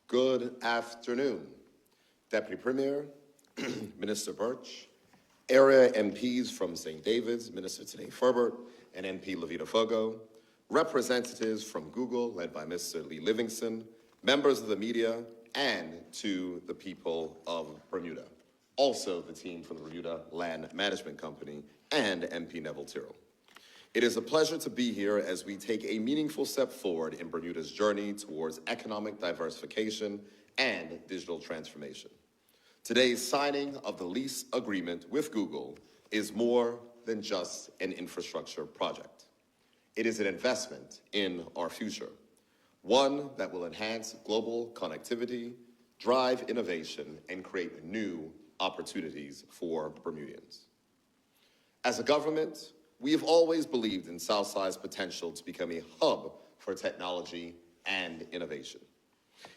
Good afternoon, Deputy Premier, Minister Burch, area MPs from St. David's, Minister Tene Ferbert and MP Levita Fogo, representatives from Google, led by Mr. Lee Livingston, members of the media, and to the people of Bermuda. Also the team from the Bermuda Land Management Company and MP Neville Tyrrell. It is a pleasure to be here as we take a meaningful step forward in Bermuda's journey towards economic diversification and digital transformation. Today's signing of the lease agreement with Google is more than just an infrastructure project. It is an investment in our future, one that will enhance global connectivity, drive innovation, and create new opportunities for Bermudians. As a government, we have always believed in Southside's potential to become a hub for technology and innovation.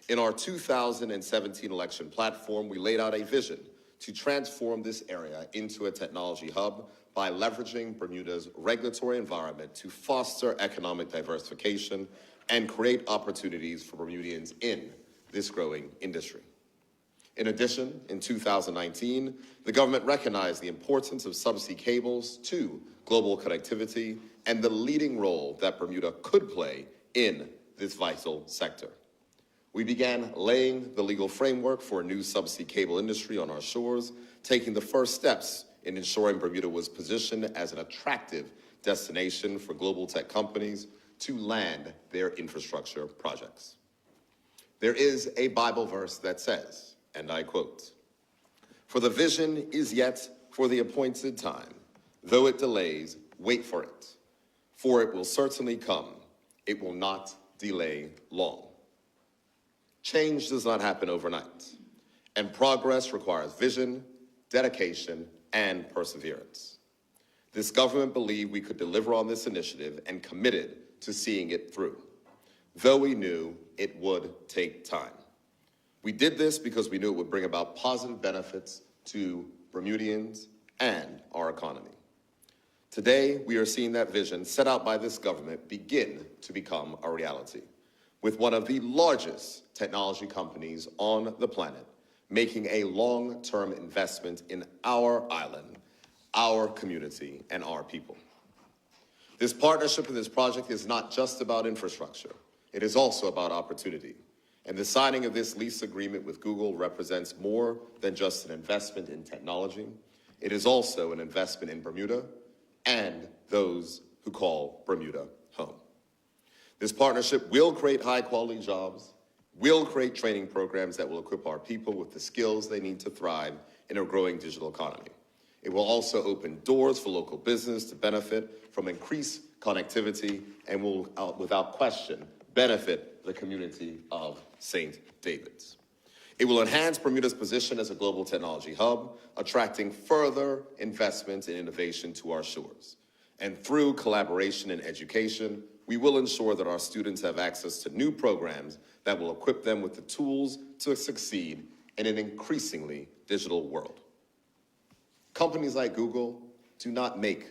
In our 2017 election platform, we laid out a vision to transform this area into a technology hub by leveraging Bermuda's regulatory environment to foster economic diversification and create opportunities for Bermudians in this growing industry. In addition, in 2019, the government recognized the importance of subsea cables to global connectivity and the leading role that Bermuda could play in this vital sector. We began laying the legal framework for a new subsea cable industry on our shores, taking the first steps in ensuring Bermuda was positioned as an attractive destination for global tech companies to land their infrastructure projects. There is a Bible verse that says, and I quote, "For the vision is yet for the appointed time. Though it delays, wait for it. For it will certainly come. It will not delay long." Change does not happen overnight, and progress requires vision, dedication, and perseverance. This government believed we could deliver on this initiative and committed to seeing it through, though we knew it would take time. We did this because we knew it would bring about positive benefits to Bermudians and our economy. Today, we are seeing that vision set out by this government begin to become a reality, with one of the largest technology companies on the planet making a long-term investment in our island, our community, and our people. This partnership and this project is not just about infrastructure. It is also about opportunity. And the signing of this lease agreement with Google represents more than just an investment in technology. It is also an investment in Bermuda and those who call Bermuda home. This partnership will create high-quality jobs, will create training programs that will equip our people with the skills they need to thrive in a growing digital economy. It will also open doors for local business to benefit from increased connectivity and will, without question, benefit the community of St. David's. It will enhance Bermuda's position as a global technology hub, attracting further investment and innovation to our shores. And through collaboration and education, we will ensure that our students have access to new programs that will equip them with the tools to succeed in an increasingly digital world. Companies like Google do not make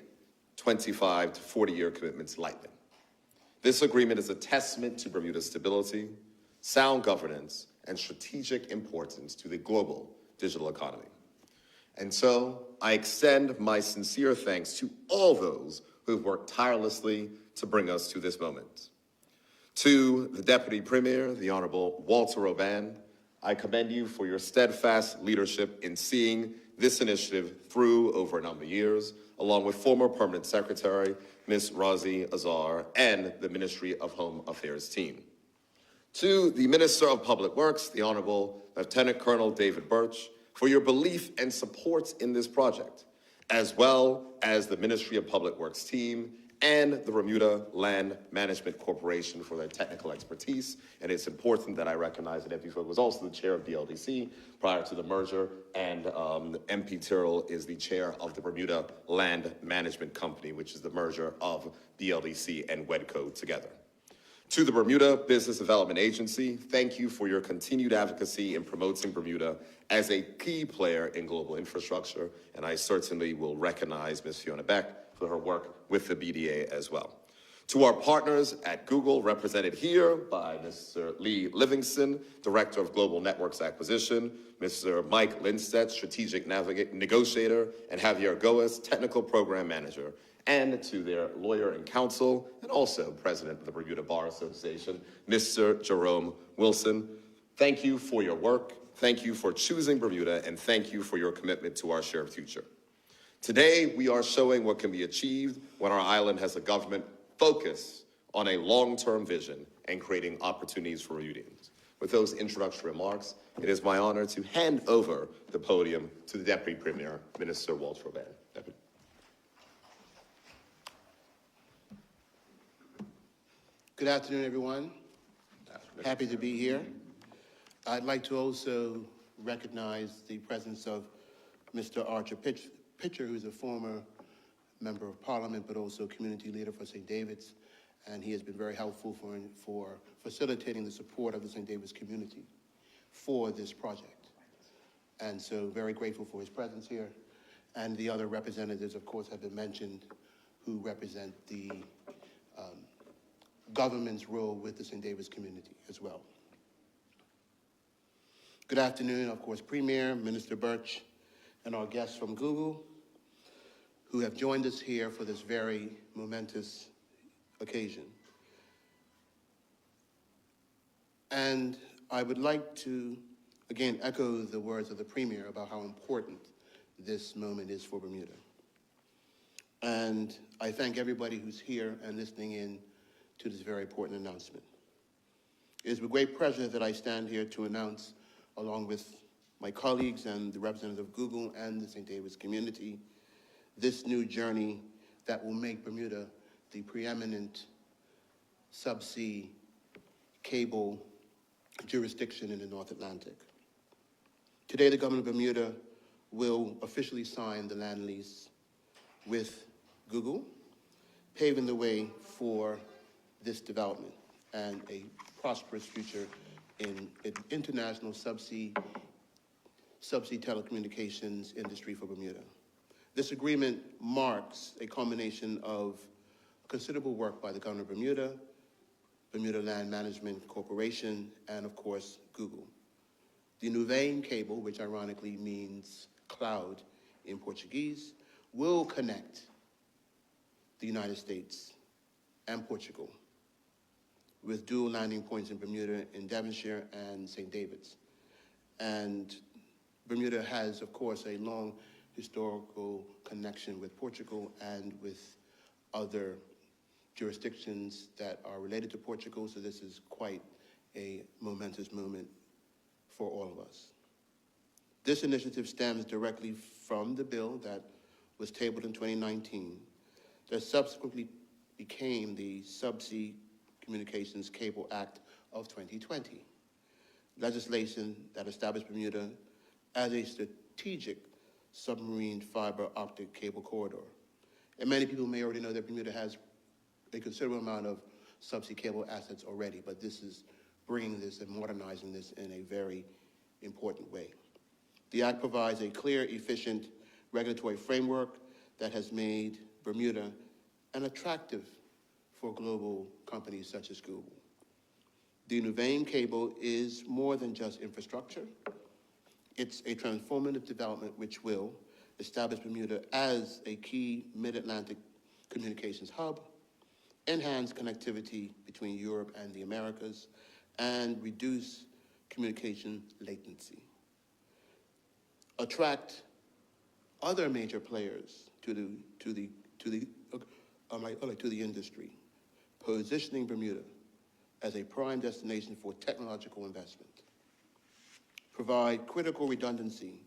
25 to 40-year commitments lightly. This agreement is a testament to Bermuda's stability, sound governance, and strategic importance to the global digital economy. And so I extend my sincere thanks to all those who have worked tirelessly to bring us to this moment. To the Deputy Premier, the Honorable Walter Roban, I commend you for your steadfast leadership in seeing this initiative through over a number of years, along with former Permanent Secretary, Ms. Razi Azar, and the Ministry of Home Affairs team. To the Minister of Public Works, the Honorable Lieutenant Colonel David Burch, for your belief and support in this project, as well as the Ministry of Public Works team and the Bermuda Land Management Corporation for their technical expertise. And it's important that I recognize that MP Fogo was also the chair of BLDC prior to the merger, and MP Tyrrell is the chair of the Bermuda Land Management Company, which is the merger of BLDC and WEDCO together. To the Bermuda Business Development Agency, thank you for your continued advocacy in promoting Bermuda as a key player in global infrastructure, and I certainly will recognize Ms. Fiona Beck for her work with the BDA as well. To our partners at Google, represented here by Mr. Lee Livingston, Director of Global Networks Acquisition, Mr. Mike Lindstedt, Strategic Negotiator, and Javier Goes, Technical Program Manager, and to their lawyer and counsel, and also President of the Bermuda Bar Association, Mr. Jerome Wilson. Thank you for your work, thank you for choosing Bermuda, and thank you for your commitment to our shared future. Today, we are showing what can be achieved when our island has a government focused on a long-term vision and creating opportunities for Bermudians. With those introductory remarks, it is my honor to hand over the podium to the Deputy Premier, Minister Walter Roban. Deputy. Good afternoon, everyone. Happy to be here. I'd like to also recognize the presence of Mr. Archer Pitcher, who's a former member of Parliament, but also community leader for St. David's, and he has been very helpful for facilitating the support of the St. David's community for this project. And so very grateful for his presence here. And the other representatives, of course, have been mentioned who represent the government's role with the St. David's community as well. Good afternoon, of course, Premier, Minister Burch, and our guests from Google, who have joined us here for this very momentous occasion. And I would like to, again, echo the words of the Premier about how important this moment is for Bermuda. And I thank everybody who's here and listening in to this very important announcement. It is with great pleasure that I stand here to announce, along with my colleagues and the representatives of Google and the St. David's community, this new journey that will make Bermuda the preeminent subsea cable jurisdiction in the North Atlantic. Today, the government of Bermuda will officially sign the land lease with Google, paving the way for this development and a prosperous future in international subsea telecommunications industry for Bermuda. This agreement marks a culmination of considerable work by the government of Bermuda, Bermuda Land Management Corporation, and of course, Google. The Nuvem cable, which ironically means cloud in Portuguese, will connect the United States and Portugal with dual landing points in Bermuda, in Devonshire and St. David's. And Bermuda has, of course, a long historical connection with Portugal and with other jurisdictions that are related to Portugal, so this is quite a momentous moment for all of us. This initiative stems directly from the bill that was tabled in 2019 that subsequently became the Subsea Communications Cable Act of 2020, legislation that established Bermuda as a strategic submarine fiber optic cable corridor. And many people may already know that Bermuda has a considerable amount of subsea cable assets already, but this is bringing this and modernizing this in a very important way. The Act provides a clear, efficient regulatory framework that has made Bermuda an attractive for global companies such as Google. The Nuvem cable is more than just infrastructure. It's a transformative development which will establish Bermuda as a key mid-Atlantic communications hub, enhance connectivity between Europe and the Americas, and reduce communication latency. Attract other major players to the industry, positioning Bermuda as a prime destination for technological investment. Provide critical redundancy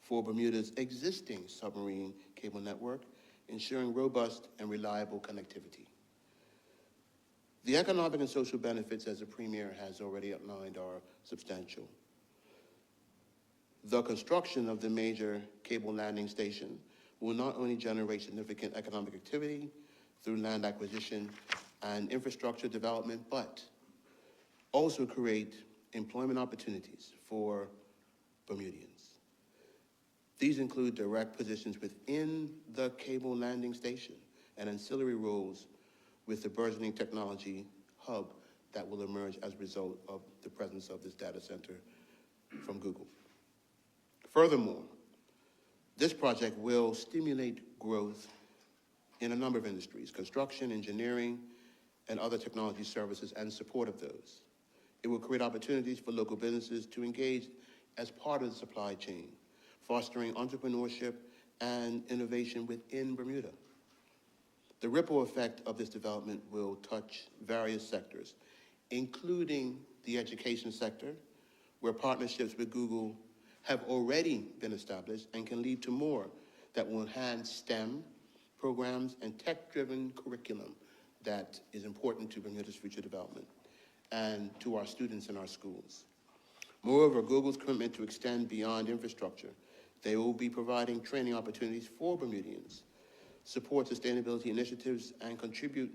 for Bermuda's existing submarine cable network, ensuring robust and reliable connectivity. The economic and social benefits, as the Premier has already outlined, are substantial. The construction of the major cable landing station will not only generate significant economic activity through land acquisition and infrastructure development, but also create employment opportunities for Bermudians. These include direct positions within the cable landing station and ancillary roles with the burgeoning technology hub that will emerge as a result of the presence of this data center from Google. Furthermore, this project will stimulate growth in a number of industries: construction, engineering, and other technology services and support of those. It will create opportunities for local businesses to engage as part of the supply chain, fostering entrepreneurship and innovation within Bermuda. The ripple effect of this development will touch various sectors, including the education sector, where partnerships with Google have already been established and can lead to more that will enhance STEM programs and tech-driven curriculum that is important to Bermuda's future development and to our students in our schools. Moreover, Google's commitment to extend beyond infrastructure, they will be providing training opportunities for Bermudians, support sustainability initiatives, and contribute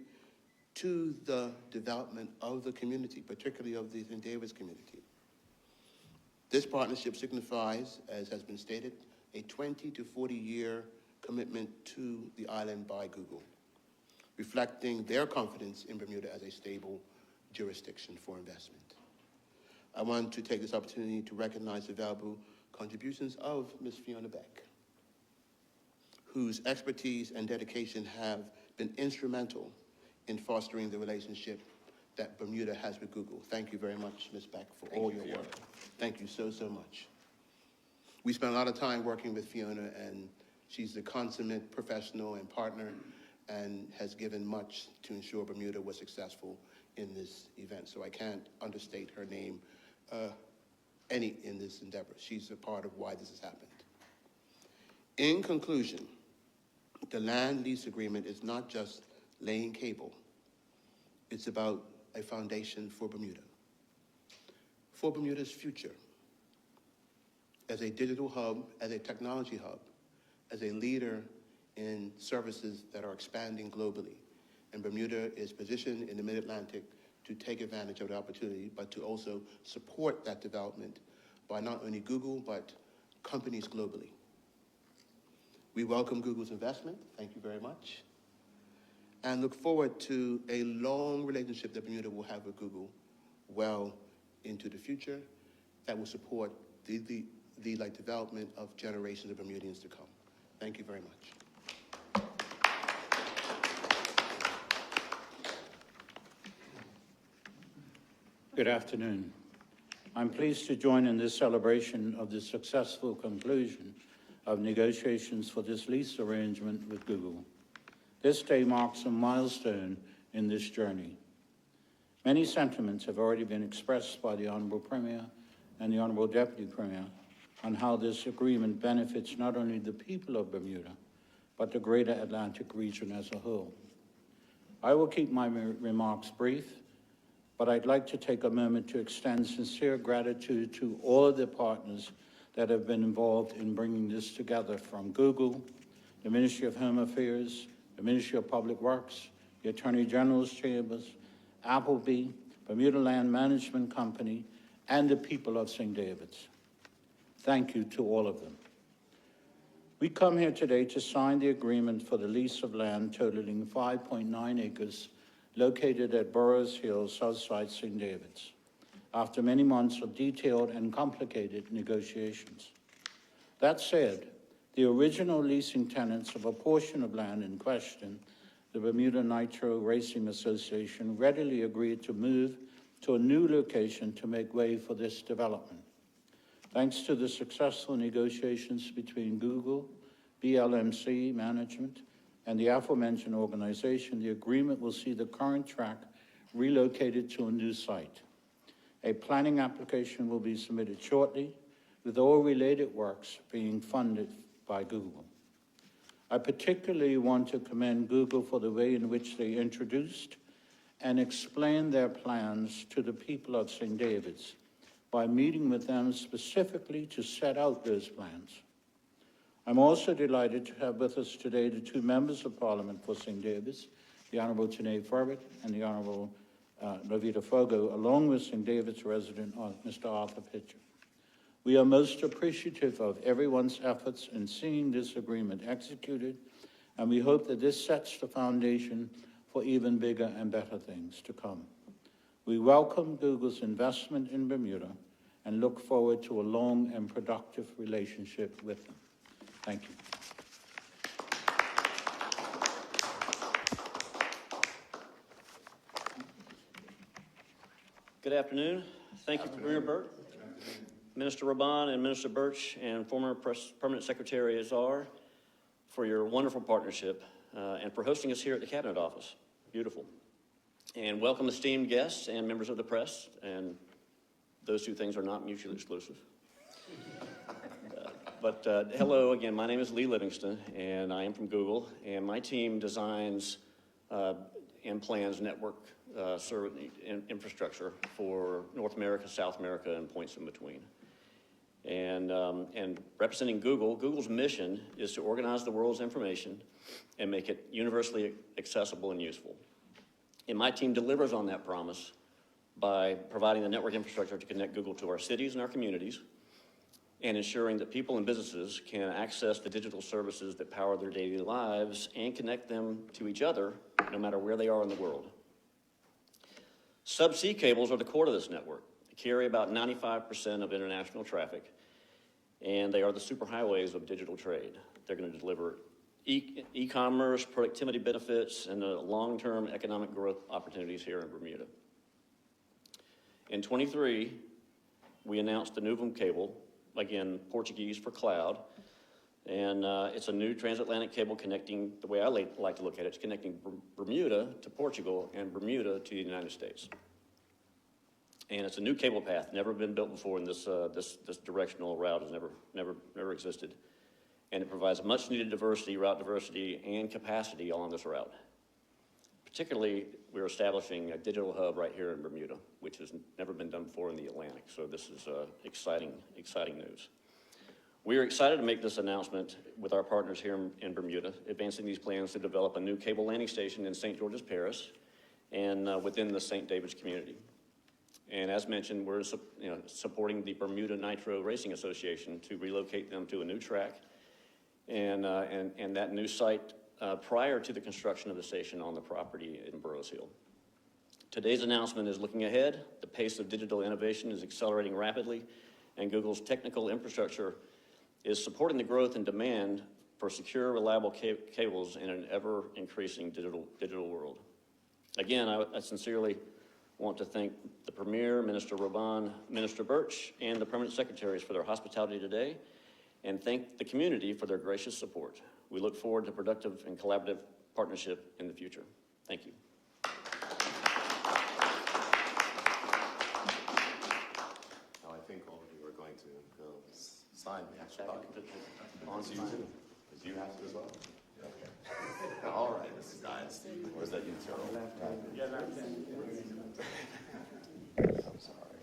to the development of the community, particularly of the St. David's community. This partnership signifies, as has been stated, a 20 to 40-year commitment to the island by Google, reflecting their confidence in Bermuda as a stable jurisdiction for investment. I want to take this opportunity to recognize the valuable contributions of Ms. Fiona Beck, whose expertise and dedication have been instrumental in fostering the relationship that Bermuda has with Google. Thank you very much, Ms. Beck, for all your work. Thank you so, so much. We spent a lot of time working with Fiona, and she's a consummate professional and partner and has given much to ensure Bermuda was successful in this event. So I can't understate her name any in this endeavor. She's a part of why this has happened. In conclusion, the land lease agreement is not just laying cable. It's about a foundation for Bermuda's future, as a digital hub, as a technology hub, as a leader in services that are expanding globally. And Bermuda is positioned in the Mid-Atlantic to take advantage of the opportunity, but to also support that development by not only Google, but companies globally. We welcome Google's investment. Thank you very much. And look forward to a long relationship that Bermuda will have with Google well into the future that will support the development of generations of Bermudians to come. Thank you very much. Good afternoon. I'm pleased to join in this celebration of the successful conclusion of negotiations for this lease arrangement with Google. This day marks a milestone in this journey. Many sentiments have already been expressed by the Honorable Premier and the Honorable Deputy Premier on how this agreement benefits not only the people of Bermuda, but the greater Atlantic region as a whole. I will keep my remarks brief, but I'd like to take a moment to extend sincere gratitude to all of the partners that have been involved in bringing this together, from Google, the Ministry of Home Affairs, the Ministry of Public Works, the Attorney General's Chambers, Appleby, Bermuda Land Management Company, and the people of St. David's. Thank you to all of them. We come here today to sign the agreement for the lease of land totaling 5.9 acres located at Burroughs Hill, Southside St. David's, after many months of detailed and complicated negotiations. That said, the original leasing tenants of a portion of land in question, the Bermuda Nitro Racing Association, readily agreed to move to a new location to make way for this development. Thanks to the successful negotiations between Google, BLMC Management, and the aforementioned organization, the agreement will see the current track relocated to a new site. A planning application will be submitted shortly, with all related works being funded by Google. I particularly want to commend Google for the way in which they introduced and explained their plans to the people of St. David's by meeting with them specifically to set out those plans. I'm also delighted to have with us today the two members of Parliament for St. David's, the Honourable Tene Furbert and the Honourable Levita Fogo, along with St. David's resident, Mr. Arthur Pitcher. We are most appreciative of everyone's efforts in seeing this agreement executed, and we hope that this sets the foundation for even bigger and better things to come. We welcome Google's investment in Bermuda and look forward to a long and productive relationship with them. Thank you. Good afternoon. Thank you, Premier Burch, Minister Roban, and Minister Burch, and former Permanent Secretary Azar, for your wonderful partnership and for hosting us here at the Cabinet Office. Beautiful. And welcome esteemed guests and members of the press, and those two things are not mutually exclusive. Hello again, my name is Lee Livingston, and I am from Google, and my team designs and plans network infrastructure for North America, South America, and points in between. And representing Google, Google's mission is to organize the world's information and make it universally accessible and useful. And my team delivers on that promise by providing the network infrastructure to connect Google to our cities and our communities, and ensuring that people and businesses can access the digital services that power their daily lives and connect them to each other no matter where they are in the world. Subsea cables are the core of this network. They carry about 95% of international traffic, and they are the superhighways of digital trade. They're going to deliver e-commerce, productivity benefits, and the long-term economic growth opportunities here in Bermuda. In 23, we announced the Nuvem cable, again, Portuguese for cloud, and it's a new transatlantic cable connecting, the way I like to look at it, it's connecting Bermuda to Portugal and Bermuda to the United States. And it's a new cable path, never been built before, and this directional route has never existed. And it provides much needed diversity, route diversity, and capacity along this route. Particularly, we're establishing a digital hub right here in Bermuda, which has never been done before in the Atlantic. So this is exciting news. We are excited to make this announcement with our partners here in Bermuda, advancing these plans to develop a new cable landing station in St. George's Parish and within the St. David's community. And as mentioned, we're supporting the Bermuda Nitro Racing Association to relocate them to a new track and that new site prior to the construction of the station on the property in Burrows Hill. Today's announcement is looking ahead. The pace of digital innovation is accelerating rapidly, and Google's technical infrastructure is supporting the growth and demand for secure, reliable cables in an ever-increasing digital world. Again, I sincerely want to thank the Premier, Minister Roban, Minister Burch, and the Permanent Secretaries for their hospitality today, and thank the community for their gracious support. We look forward to productive and collaborative partnership in the future. Thank you. Now I think all of you are going to go sign the actual document. On to you too, because you have to as well. Okay. All right, Mrs. Guys. Or is that you, Terrell? Yeah, left hand. I'm sorry.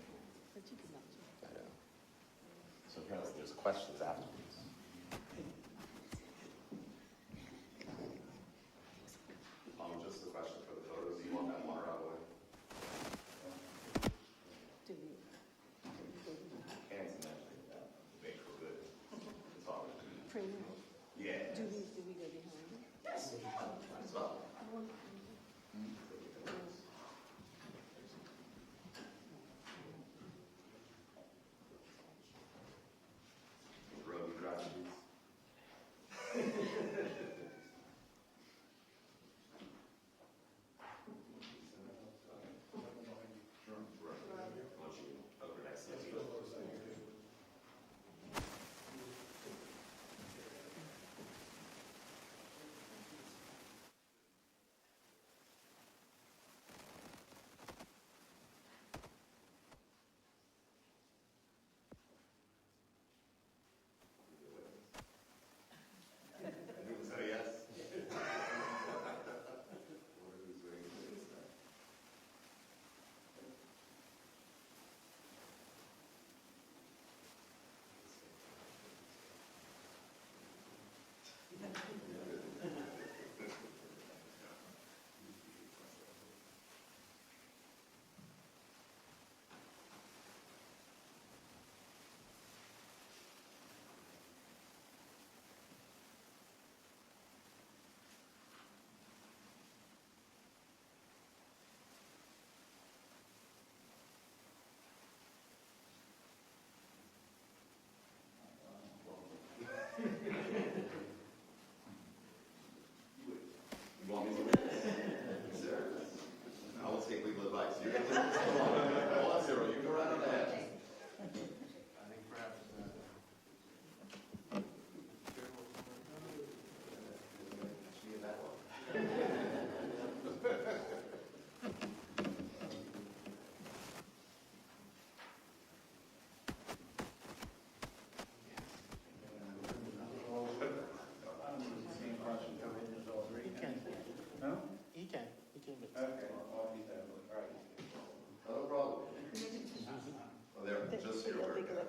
I know. So apparently there's questions afterwards. Just a question for the photos. Do you want that water out of the way? Can't imagine that. Make it good. It's all right. Yeah. Do we go behind? Yes. As well.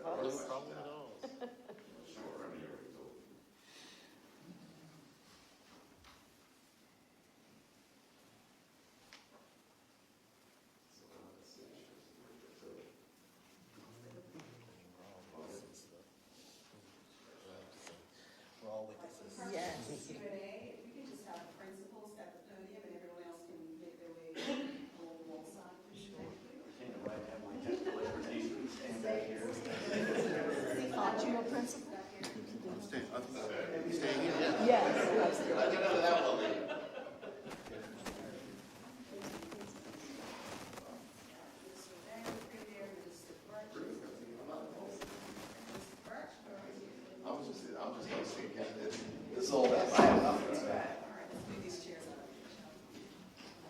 opposed? Yes. Renee, if we can just have the principals at the podium and everyone else can make their way along the wall side, please. Aren't you a principal? Staying here? Yes, absolutely. I'm just gonna see, this is all that, I have nothing to say. All right, let's move these chairs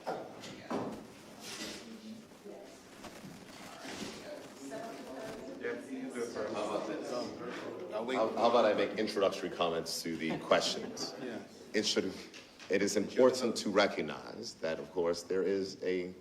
out. How about I make introductory comments to the questions? Yeah. It is important to recognize that, of course, I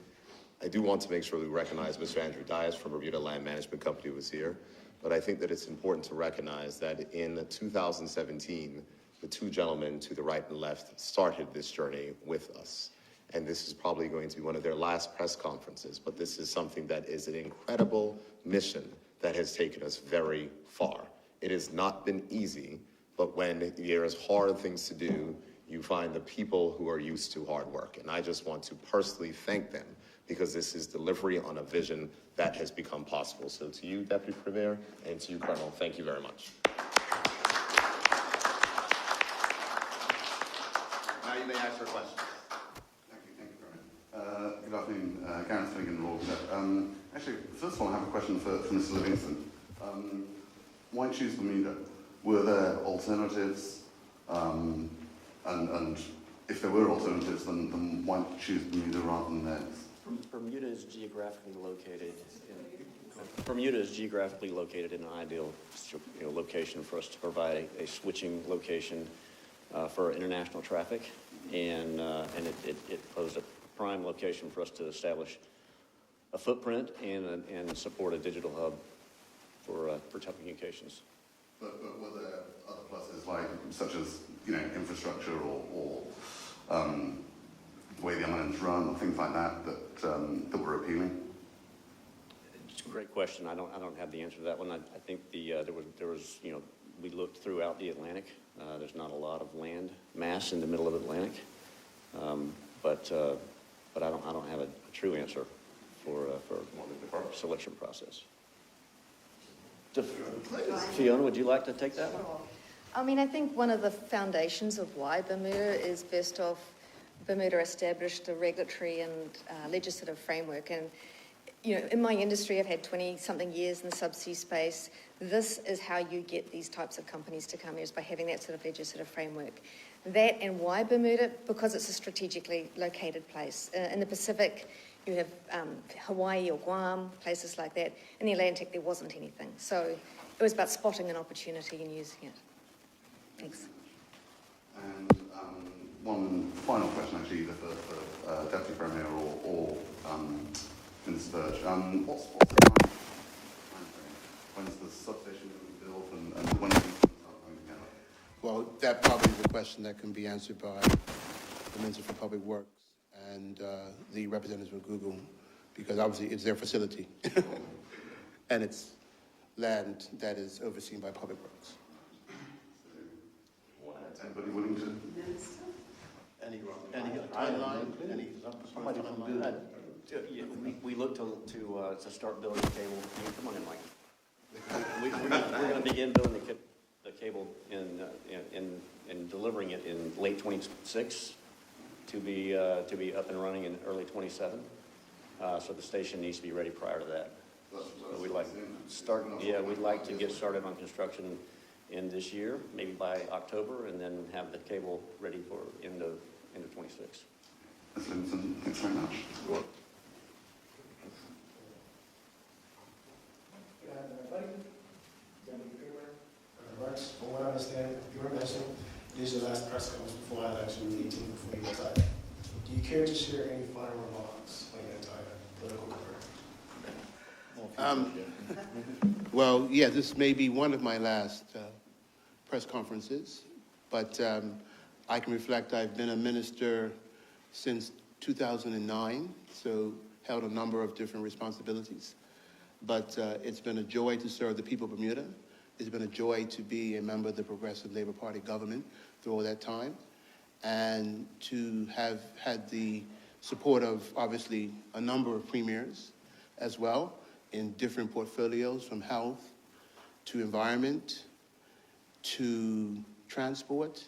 do want to make sure we recognize Mr. Andrew Dias from Bermuda Land Management Company who was here, but I think that it's important to recognize that in 2017, the two gentlemen to the right and left started this journey with us. And this is probably going to be one of their last press conferences, but this is something that is an incredible mission that has taken us very far. It has not been easy, but when there's hard things to do, you find the people who are used to hard work. And I just want to personally thank them because this is delivery on a vision that has become possible. So to you, Deputy Premier, and to you, Colonel, thank you very much. Now you may ask your questions. Thank you, Colonel. Good afternoon, Gareth Finnegan, Law. Actually, first of all, I have a question for Mr. Livingston. Why choose Bermuda? Were there alternatives? And if there were alternatives, then why choose Bermuda rather than theirs? Bermuda is geographically located in an ideal location for us to provide a switching location for international traffic, and it posed a prime location for us to establish a footprint and support a digital hub for telecommunications. But were there other pluses, such as infrastructure or the way the islands run or things like that that were appealing? It's a great question. I don't have the answer to that one. I think there was we looked throughout the Atlantic. There's not a lot of land mass in the middle of Atlantic, but I don't have a true answer for the selection process. Fiona, would you like to take that one? I mean, I think one of the foundations of why Bermuda is best off, Bermuda established a regulatory and legislative framework. And, in my industry, I've had 20-something years in the subsea space. This is how you get these types of companies to come here, is by having that sort of legislative framework. That and why Bermuda? Because it's a strategically located place. In the Pacific, you have Hawaii or Guam, places like that. In the Atlantic, there wasn't anything. So it was about spotting an opportunity and using it. Thanks. And one final question, actually, either for Deputy Premier or Minister Burch. What's the time frame? When's the substation going to be built and when are things going to start coming together? Well, that probably is a question that can be answered by the Minister for Public Works and the representatives of Google, because obviously it's their facility and it's land that is overseen by Public Works. Anybody willing to? Any timeline? Somebody from Google? We look to start building the cable. Come on in, Mike. We're going to begin building the cable and delivering it in late 26 to be up and running in early 27. So the station needs to be ready prior to that. So we'd like to get started on construction in this year, maybe by October, and then have the cable ready for end of 26. Ms. Livingston, thanks very much. Good afternoon, everybody. Deputy Premier, Burch, from what I understand, your mention, this is your last press conference before election, the 18th before you retire. Do you care to share any final remarks on your entire political career? Well, yeah, this may be one of my last press conferences, but I can reflect I've been a minister since 2009, so held a number of different responsibilities. But it's been a joy to serve the people of Bermuda. It's been a joy to be a member of the Progressive Labor Party government through all that time, and to have had the support of, obviously, a number of premiers as well in different portfolios, from health to environment to transport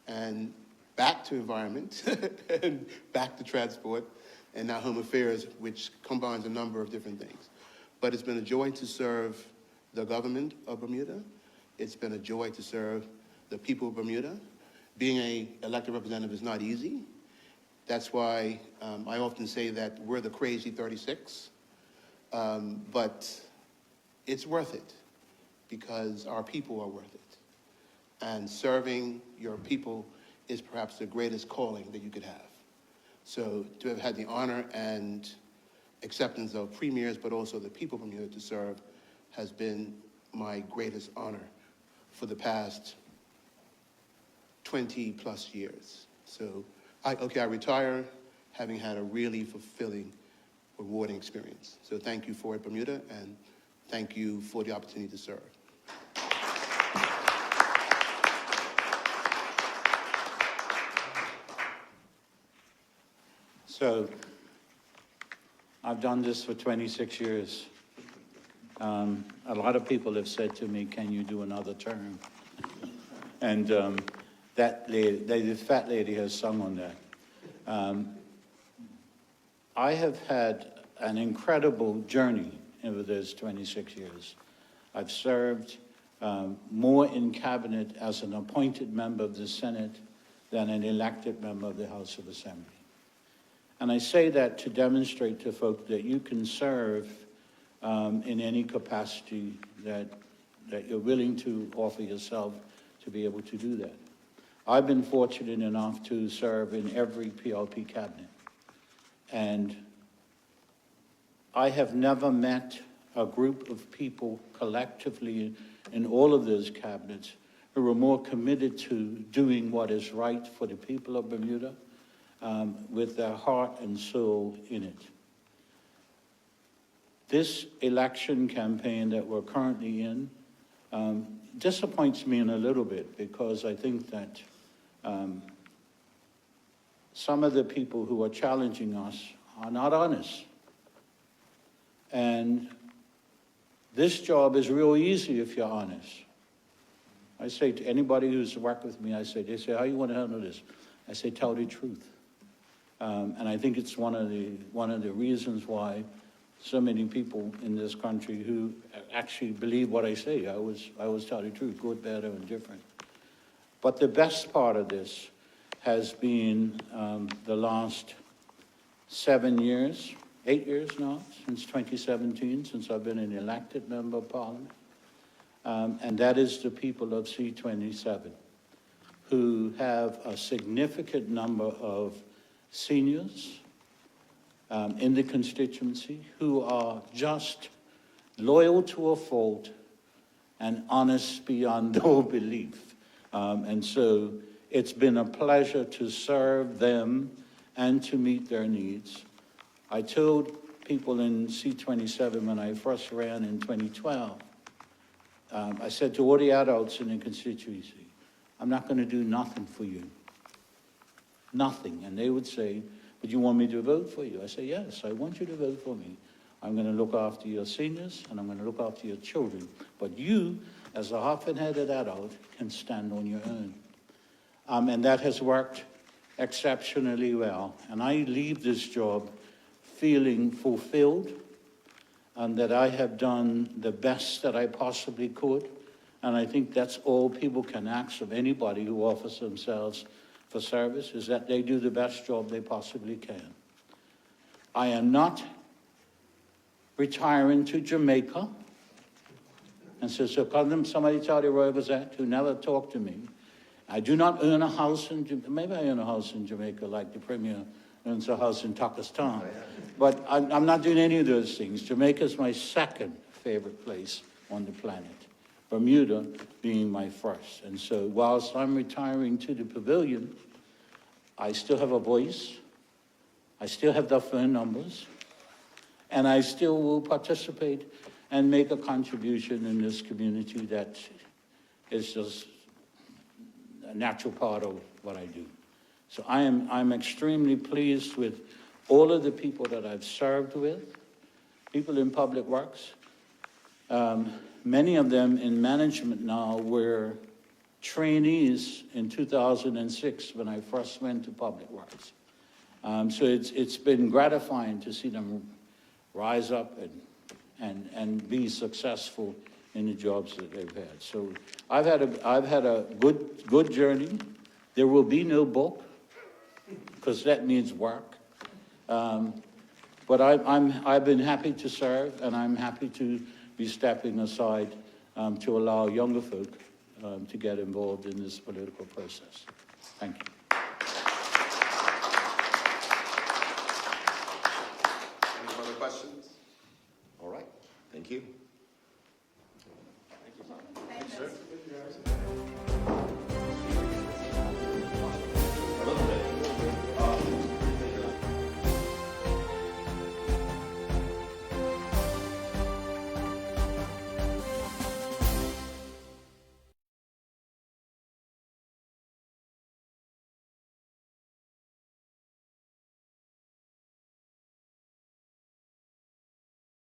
and back to environment and back to transport, and now home affairs, which combines a number of different things. But it's been a joy to serve the government of Bermuda. It's been a joy to serve the people of Bermuda. Being an elected representative is not easy. That's why I often say that we're the crazy 36, but it's worth it because our people are worth it. And serving your people is perhaps the greatest calling that you could have. So to have had the honor and acceptance of premiers, but also the people from here to serve, has been my greatest honor for the past 20 plus years. So I retire having had a really fulfilling, rewarding experience. So thank you for it, Bermuda, and thank you for the opportunity to serve. So, I've done this for 26 years. A lot of people have said to me, can you do another term? And that lady, the fat lady has sung on that. I have had an incredible journey over those 26 years. I've served more in cabinet as an appointed member of the Senate than an elected member of the House of Assembly. And I say that to demonstrate to folk that you can serve in any capacity that you're willing to offer yourself to be able to do that. I've been fortunate enough to serve in every PLP cabinet. And I have never met a group of people collectively in all of those cabinets who were more committed to doing what is right for the people of Bermuda with their heart and soul in it. This election campaign that we're currently in disappoints me in a little bit, because I think that some of the people who are challenging us are not honest. And this job is real easy if you're honest. I say to anybody who's worked with me, they say, how you want to handle this? I say, tell the truth. And I think it's one of the reasons why so many people in this country who actually believe what I say. I always tell the truth, good, bad, or indifferent. But the best part of this has been the last 7 years, 8 years now, since 2017, since I've been an elected member of Parliament. And that is the people of C27, who have a significant number of seniors in the constituency who are just loyal to a fault and honest beyond all belief. And so it's been a pleasure to serve them and to meet their needs. I told people in C27 when I first ran in 2012, I said to all the adults in the constituency, I'm not going to do nothing for you. Nothing. And they would say, but you want me to vote for you? I say, yes, I want you to vote for me. I'm going to look after your seniors, and I'm going to look after your children. But you, as a half-headed adult, can stand on your own. And that has worked exceptionally well. And I leave this job feeling fulfilled, and that I have done the best that I possibly could. And I think that's all people can ask of anybody who offers themselves for service, is that they do the best job they possibly can. I am not retiring to Jamaica. And so somebody tell the Rovers that, who never talked to me. I do not own a house in Jamaica. Maybe I own a house in Jamaica like the Premier and it's a house in Pakistan. But I'm not doing any of those things. Jamaica's my second favorite place on the planet, Bermuda being my first. And so whilst I'm retiring to the pavilion, I still have a voice, I still have the phone numbers, and I still will participate and make a contribution in this community that is just a natural part of what I do. So I'm extremely pleased with all of the people that I've served with, people in public works. Many of them in management now were trainees in 2006 when I first went to public works. So it's been gratifying to see them rise up and be successful in the jobs that they've had. So I've had a good journey. There will be no book, because that means work. But I've been happy to serve, and I'm happy to be stepping aside to allow younger folk to get involved in this political process. Thank you. Any further questions? All right, thank you.